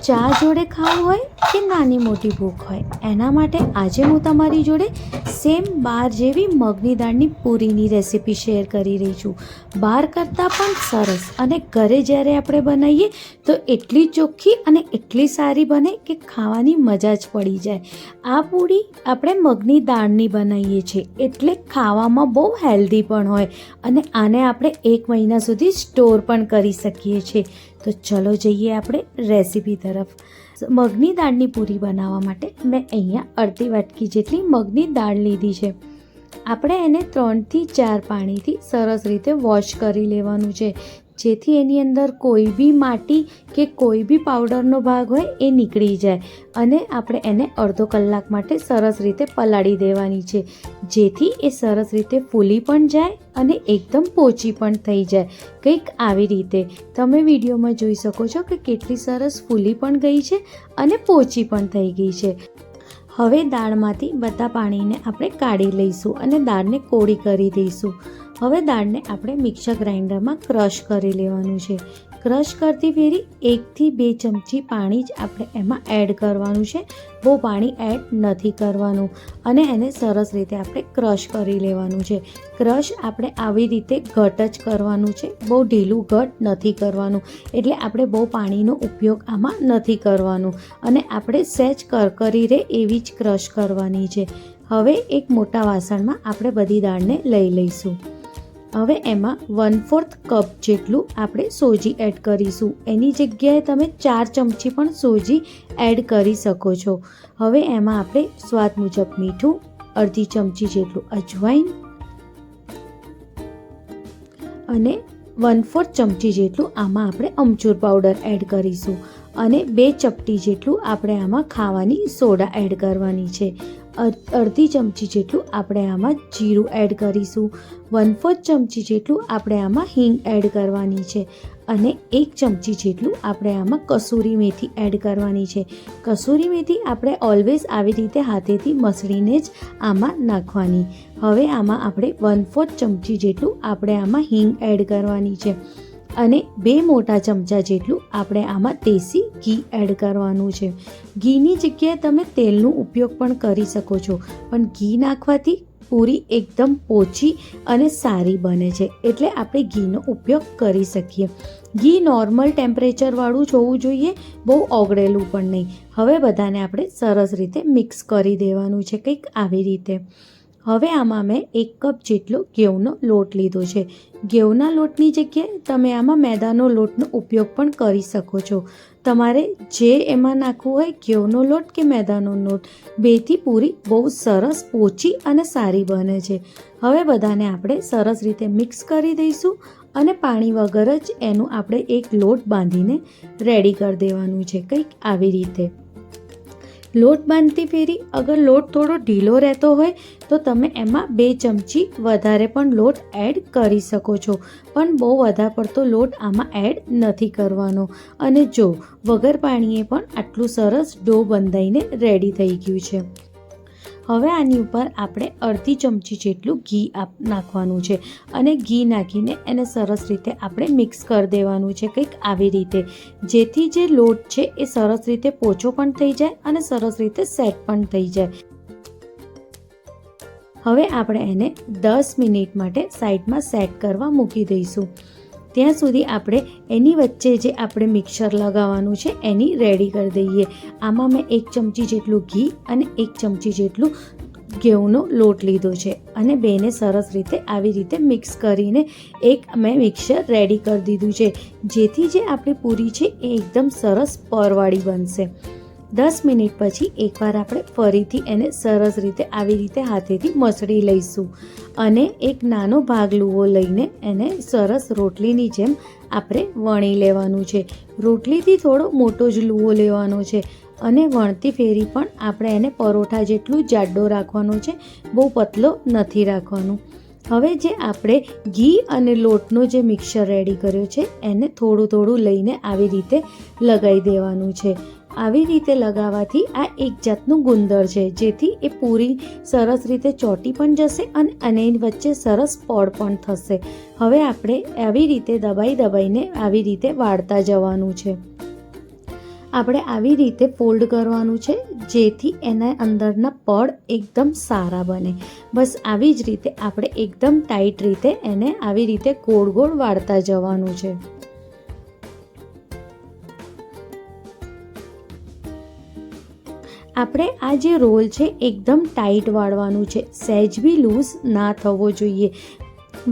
ચા જોડે ખાવું હોય કે નાની મોટી ભૂખ હોય, એના માટે આજે હું તમારી જોડે સેમ બાર જેવી મગની દાળની પૂરીની રેસીપી શેર કરી રહી છું. બહાર કરતાં પણ સરસ અને ઘરે જ્યારે આપણે બનાવીએ તો એટલી ચોખ્ખી અને એટલી સારી બને કે ખાવાની મજા જ પડી જાય. આ પૂરી આપણે મગની દાળની બનાવીએ છીએ એટલે ખાવામાં બહુ હેલ્ધી પણ હોય અને આને આપણે 1 મહિના સુધી સ્ટોર પણ કરી શકીએ છીએ. તો ચલો જઈએ આપણે રેસીપી તરફ. મગની દાળની પૂરી બનાવવા માટે મેં અહીંયા અડધી વાટકી જેટલી મગની દાળ લીધી છે. આપણે એને 3 થી 4 પાણીથી સરસ રીતે વોશ કરી લેવાનું છે, જેથી એની અંદર કોઈ બી માટી કે કોઈ બી પાવડરનો ભાગ હોય એ નીકળી જાય. અને આપણે એને અડધો કલાક માટે સરસ રીતે પલાળી દેવાની છે, જેથી એ સરસ રીતે ફૂલી પણ જાય અને એકદમ પોચી પણ થઈ જાય. કંઈક આવી રીતે તમે વિડીયોમાં જોઈ શકો છો કે કેટલી સરસ ફૂલી પણ ગઈ છે અને પોચી પણ થઈ ગઈ છે. હવે દાળમાંથી બધા પાણીને આપણે કાઢી લઈશું અને દાળને કોરી કરી દઈશું. હવે દાળને આપણે મિક્સર ગ્રાઇન્ડરમાં ક્રશ કરી લેવાનું છે. ક્રશ કરતી ફેરી 1 થી 2 ચમચી પાણી જ આપણે એમાં એડ કરવાનું છે. બહુ પાણી એડ નથી કરવાનું અને એને સરસ રીતે આપણે ક્રશ કરી લેવાનું છે. ક્રશ આપણે આવી રીતે ઘટ જ કરવાનું છે, બહુ ઢીલું ઘટ નથી કરવાનું. એટલે આપણે બહુ પાણીનો ઉપયોગ આમાં નથી કરવાનું અને આપણે સહેજ કરકરી રહે એવી જ ક્રશ કરવાની છે. હવે એક મોટા વાસણમાં આપણે બધી દાળને લઈ લઈશું. હવે એમાં 1/4 કપ જેટલું આપણે સોજી એડ કરીશું. એની જગ્યાએ તમે 4 ચમચી પણ સોજી એડ કરી શકો છો. હવે એમાં આપણે સ્વાદ મુજબ મીઠું, અડધી ચમચી જેટલું અજવાઈન અને 1/4 ચમચી જેટલું આમાં આપણે અમચૂર પાવડર એડ કરીશું અને 2 ચપટી જેટલું આપણે આમાં ખાવાની સોડા એડ કરવાની છે. અડધી ચમચી જેટલું આપણે આમાં જીરું એડ કરીશું. 1/4 ચમચી જેટલું આપણે આમાં હિંગ એડ કરવાની છે અને 1 ચમચી જેટલું આપણે આમાં કસૂરી મેથી એડ કરવાની છે. કસૂરી મેથી આપણે ઓલવેઝ આવી રીતે હાથેથી મસળીને જ આમાં નાખવાની. હવે આમાં આપણે 1/4 ચમચી જેટલું આપણે આમાં હિંગ એડ કરવાની છે અને 2 મોટા ચમચા જેટલું આપણે આમાં દેશી ઘી એડ કરવાનું છે. ઘીની જગ્યાએ તમે તેલનો ઉપયોગ પણ કરી શકો છો, પણ ઘી નાખવાથી પૂરી એકદમ પોચી અને સારી બને છે, એટલે આપણે ઘીનો ઉપયોગ કરી શકીએ. ઘી નોર્મલ ટેમ્પરેચરવાળું જ હોવું જોઈએ, બહુ ઓગળેલું પણ નહીં. હવે બધાને આપણે સરસ રીતે મિક્સ કરી દેવાનું છે, કંઈક આવી રીતે. હવે આમાં મેં 1 કપ જેટલો ઘઉંનો લોટ લીધો છે. ઘઉંના લોટની જગ્યાએ તમે આમાં મેદાનો લોટનો ઉપયોગ પણ કરી શકો છો. તમારે જે એમાં નાખવું હોય, ઘઉંનો લોટ કે મેદાનો લોટ, બેથી પૂરી બહુ સરસ પોચી અને સારી બને છે. હવે બધાને આપણે સરસ રીતે મિક્સ કરી દઈશું અને પાણી વગર જ એનું આપણે એક લોટ બાંધીને રેડી કરી દેવાનું છે, કંઈક આવી રીતે. લોટ બાંધતી ફેરી અગર લોટ થોડો ઢીલો રહેતો હોય તો તમે એમાં 2 ચમચી વધારે પણ લોટ એડ કરી શકો છો, પણ બહુ વધારે પડતો લોટ આમાં એડ નથી કરવાનો. અને જો વગર પાણીએ પણ આટલું સરસ ડો બંધાઈને રેડી થઈ ગયું છે. હવે આની ઉપર આપણે અડધી ચમચી જેટલું ઘી નાખવાનું છે અને ઘી નાખીને એને સરસ રીતે આપણે મિક્સ કરી દેવાનું છે, કંઈક આવી રીતે, જેથી જે લોટ છે એ સરસ રીતે પોચો પણ થઈ જાય અને સરસ રીતે સેટ પણ થઈ જાય. હવે આપણે એને 10 મિનિટ માટે સાઈડમાં સેટ કરવા મૂકી દઈશું. ત્યાં સુધી આપણે એની વચ્ચે જે આપણે મિક્સર લગાવવાનું છે એની રેડી કરી દઈએ. આમાં મેં 1 ચમચી જેટલું ઘી અને 1 ચમચી જેટલું ઘઉંનો લોટ લીધો છે અને બેને સરસ રીતે આવી રીતે મિક્સ કરીને એક મેં મિક્સર રેડી કરી દીધું છે, જેથી જે આપણી પૂરી છે એ એકદમ સરસ પરવાળી બનશે. 10 મિનિટ પછી એકવાર આપણે ફરીથી એને સરસ રીતે આવી રીતે હાથેથી મસળી લઈશું અને એક નાનો ભાગ લુવો લઈને એને સરસ રોટલીની જેમ આપણે વણી લેવાનું છે. રોટલીથી થોડો મોટો જ લુવો લેવાનો છે અને વણતી ફેરી પણ આપણે એને પરોઠા જેટલું જાડો રાખવાનો છે, બહુ પતલો નથી રાખવાનું. હવે જે આપણે ઘી અને લોટનો જે મિક્સર રેડી કર્યો છે એને થોડું થોડું લઈને આવી રીતે લગાવી દેવાનું છે. આવી રીતે લગાવવાથી આ એક જાતનું ગુંદર છે, જેથી એ પૂરી સરસ રીતે ચોંટી પણ જશે અને એની વચ્ચે સરસ પડ પણ થશે. હવે આપણે આવી રીતે દબાઈને આવી રીતે વાળતા જવાનું છે. આપણે આવી રીતે ફોલ્ડ કરવાનું છે, જેથી એના અંદરના પડ એકદમ સારા બને. બસ આવી જ રીતે આપણે એકદમ ટાઈટ રીતે એને આવી રીતે ગોળ ગોળ વાળતા જવાનું છે. આપણે આ જે રોલ છે એકદમ ટાઈટ વાળવાનું છે, સહેજ બી લૂઝ ના થવો જોઈએ.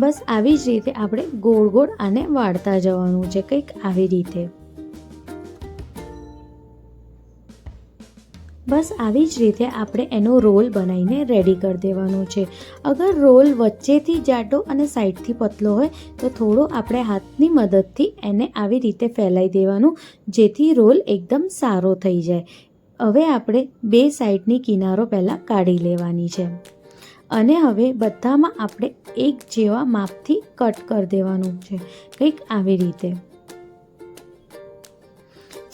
બસ આવી જ રીતે આપણે ગોળ ગોળ આને વાળતા જવાનું છે, કંઈક આવી રીતે. બસ આવી જ રીતે આપણે એનો રોલ બનાવીને રેડી કરી દેવાનો છે. અગર રોલ વચ્ચેથી જાડો અને સાઈડથી પતલો હોય તો થોડો આપણે હાથની મદદથી એને આવી રીતે ફેલાઈ દેવાનું, જેથી રોલ એકદમ સારો થઈ જાય. હવે આપણે બે સાઈડની કિનારો પહેલાં કાઢી લેવાની છે અને હવે બધામાં આપણે એક જેવા માપથી કટ કરી દેવાનું છે, કંઈક આવી રીતે.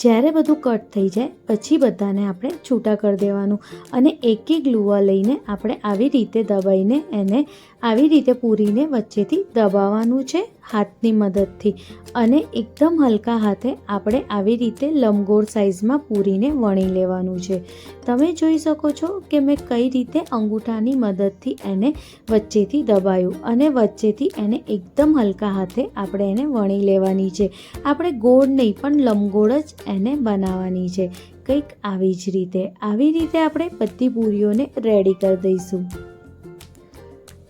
જ્યારે બધું કટ થઈ જાય પછી બધાને આપણે છૂટા કરી દેવાનું અને એક એક લુવા લઈને આપણે આવી રીતે દબાઈને એને આવી રીતે પૂરીને વચ્ચેથી દબાવવાનું છે હાથની મદદથી અને એકદમ હલકા હાથે આપણે આવી રીતે લંબગોળ સાઇઝમાં પૂરીને વણી લેવાનું છે. તમે જોઈ શકો છો કે મેં કઈ રીતે અંગૂઠાની મદદથી એને વચ્ચેથી દબાયું અને વચ્ચેથી એને એકદમ હલકા હાથે આપણે એને વણી લેવાની છે. આપણે ગોળ નહીં પણ લંબગોળ જ એને બનાવવાની છે, કંઈક આવી જ રીતે. આવી રીતે આપણે બધી પૂરીઓને રેડી કરી દઈશું.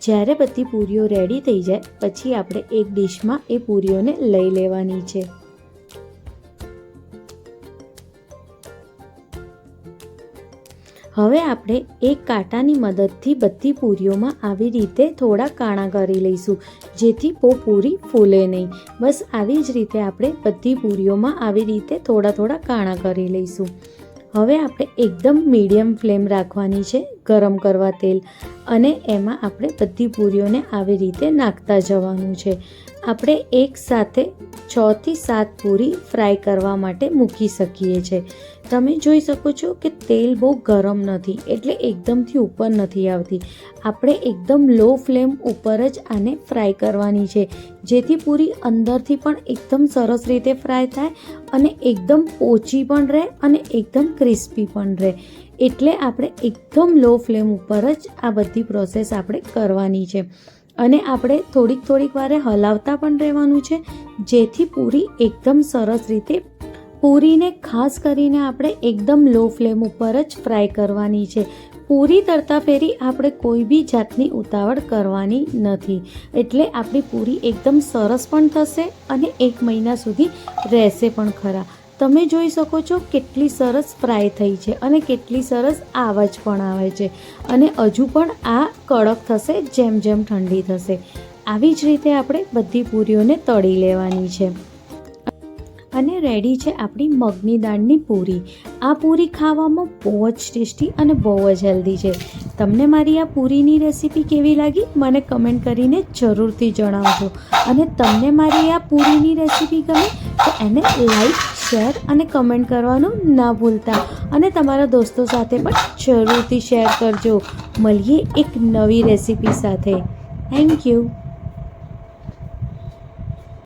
જ્યારે બધી પૂરીઓ રેડી થઈ જાય પછી આપણે એક ડીશમાં એ પૂરીઓને લઈ લેવાની છે. હવે આપણે એક કાંટાની મદદથી બધી પૂરીઓમાં આવી રીતે થોડા કાણા કરી લઈશું, જેથી પૂરી ફૂલે નહીં. બસ આવી જ રીતે આપણે બધી પૂરીઓમાં આવી રીતે થોડા થોડા કાણા કરી લઈશું. હવે આપણે એકદમ મીડિયમ ફ્લેમ રાખવાની છે, ગરમ કરવા તેલ, અને એમાં આપણે બધી પૂરીઓને આવી રીતે નાખતા જવાનું છે. આપણે એક સાથે 6 થી 7 પૂરી ફ્રાય કરવા માટે મૂકી શકીએ છીએ. તમે જોઈ શકો છો કે તેલ બહુ ગરમ નથી એટલે એકદમથી ઉપર નથી આવતી. આપણે એકદમ લો ફ્લેમ ઉપર જ આને ફ્રાય કરવાની છે, જેથી પૂરી અંદરથી પણ એકદમ સરસ રીતે ફ્રાય થાય અને એકદમ પોચી પણ રહે અને એકદમ ક્રિસ્પી પણ રહે. એટલે આપણે એકદમ લો ફ્લેમ ઉપર જ આ બધી પ્રોસેસ આપણે કરવાની છે અને આપણે થોડીક વારે હલાવતા પણ રહેવાનું છે, જેથી પૂરી એકદમ સરસ રીતે. પૂરીને ખાસ કરીને આપણે એકદમ લો ફ્લેમ ઉપર જ ફ્રાય કરવાની છે. પૂરી તળતા ફેરી આપણે કોઈ બી જાતની ઉતાવળ કરવાની નથી, એટલે આપણી પૂરી એકદમ સરસ પણ થશે અને 1 મહિના સુધી રહેશે પણ ખરા. તમે જોઈ શકો છો કેટલી સરસ ફ્રાય થઈ છે અને કેટલી સરસ આવાજ પણ આવે છે અને હજુ પણ આ કડક થશે જેમ જેમ ઠંડી થશે. આવી જ રીતે આપણે બધી પૂરીઓને તળી લેવાની છે. અને રેડી છે આપણી મગની દાળની પૂરી. આ પૂરી ખાવામાં બહુ જ ટેસ્ટી અને બહુ જ હેલ્ધી છે. તમને મારી આ પૂરીની રેસીપી કેવી લાગી મને કમેન્ટ કરીને જરૂરથી જણાવજો. અને તમને મારી આ પૂરીની રેસીપી ગમે તો એને લાઈક, શેર અને કમેન્ટ કરવાનું ના ભૂલતા. અને તમારા દોસ્તો સાથે પણ જરૂરથી શેર કરજો. મળીએ એક નવી રેસીપી સાથે. Thank you.